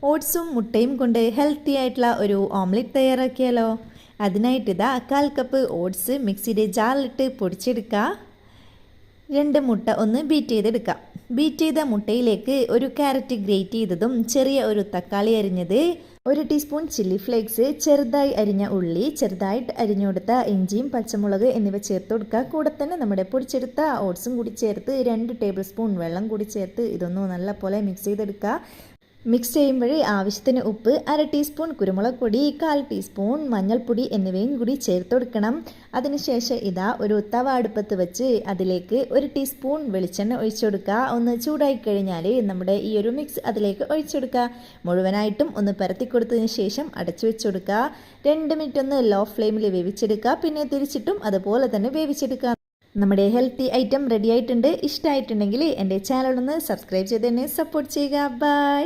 ഓട്സും മുട്ടയും കൊണ്ട് ഹെൽത്തി ആയിട്ടുള്ള ഒരു ഓംലെറ്റ് തയ്യാറാക്കിയാലോ. അതിനായിട്ട് ഇതാ 1/4 കപ്പ് ഓട്സ് മിക്സിയുടെ ജാറിലിട്ട് പൊടിച്ചെടുക്കുക. 2 മുട്ട ഒന്ന് ബീറ്റ് ചെയ്തെടുക്കുക. ബീറ്റ് ചെയ്ത മുട്ടയിലേക്ക് ഒരു ക്യാരറ്റ് ഗ്രേറ്റ് ചെയ്തതും ചെറിയ ഒരു തക്കാളി അരിഞ്ഞത്, 1 ടീസ്പൂൺ ചില്ലി ഫ്ലേക്സ്, ചെറുതായി അരിഞ്ഞ ഉള്ളി, ചെറുതായിട്ട് അരിഞ്ഞു കൊടുത്ത ഇഞ്ചിയും പച്ചമുളക് എന്നിവ ചേർത്ത് കൊടുക്കുക. കൂടെ തന്നെ നമ്മുടെ പൊടിച്ചെടുത്ത ഓട്സും കൂടി ചേർത്ത് 2 ടേബിൾ സ്പൂൺ വെള്ളം കൂടി ചേർത്ത് ഇതൊന്ന് നല്ലപോലെ മിക്സ് ചെയ്തെടുക്കുക. മിക്സ് ചെയ്യുമ്പോൾ ആവശ്യത്തിന് ഉപ്പ്, 1/2 ടീസ്പൂൺ കുരുമുളക് പൊടി, 1/4 ടീസ്പൂൺ മഞ്ഞൾപ്പൊടി എന്നിവയും കൂടി ചേർത്ത് കൊടുക്കണം. അതിനുശേഷം ഇതാ ഒരു തവ അടുപ്പത്ത് വെച്ച് അതിലേക്ക് 1 ടീസ്പൂൺ വെളിച്ചെണ്ണ ഒഴിച്ചു കൊടുക്കുക. ഒന്ന് ചൂടായി കഴിഞ്ഞാൽ നമ്മുടെ ഈ ഒരു മിക്സ് അതിലേക്ക് ഒഴിച്ചു കൊടുക്കുക. മുഴുവനായിട്ടും ഒന്ന് പരത്തി കൊടുത്തതിന് ശേഷം അടച്ചു വെച്ച് കൊടുക്കുക. 2 മിനിറ്റ് ഒന്ന് ലോ ഫ്ലെയിമിൽ വേവിച്ചെടുക്കുക. പിന്നെ തിരിച്ചിട്ടും അതുപോലെ തന്നെ വേവിച്ചെടുക്കുക. നമ്മുടെ ഹെൽത്തി ഐറ്റം റെഡി ആയിട്ടുണ്ട്. ഇഷ്ടമായിട്ടുണ്ടെങ്കിൽ എൻ്റെ ചാനൽ ഒന്ന് സബ്സ്ക്രൈബ് ചെയ്ത് തന്നെ സപ്പോർട്ട് ചെയ്യുക. ബൈ.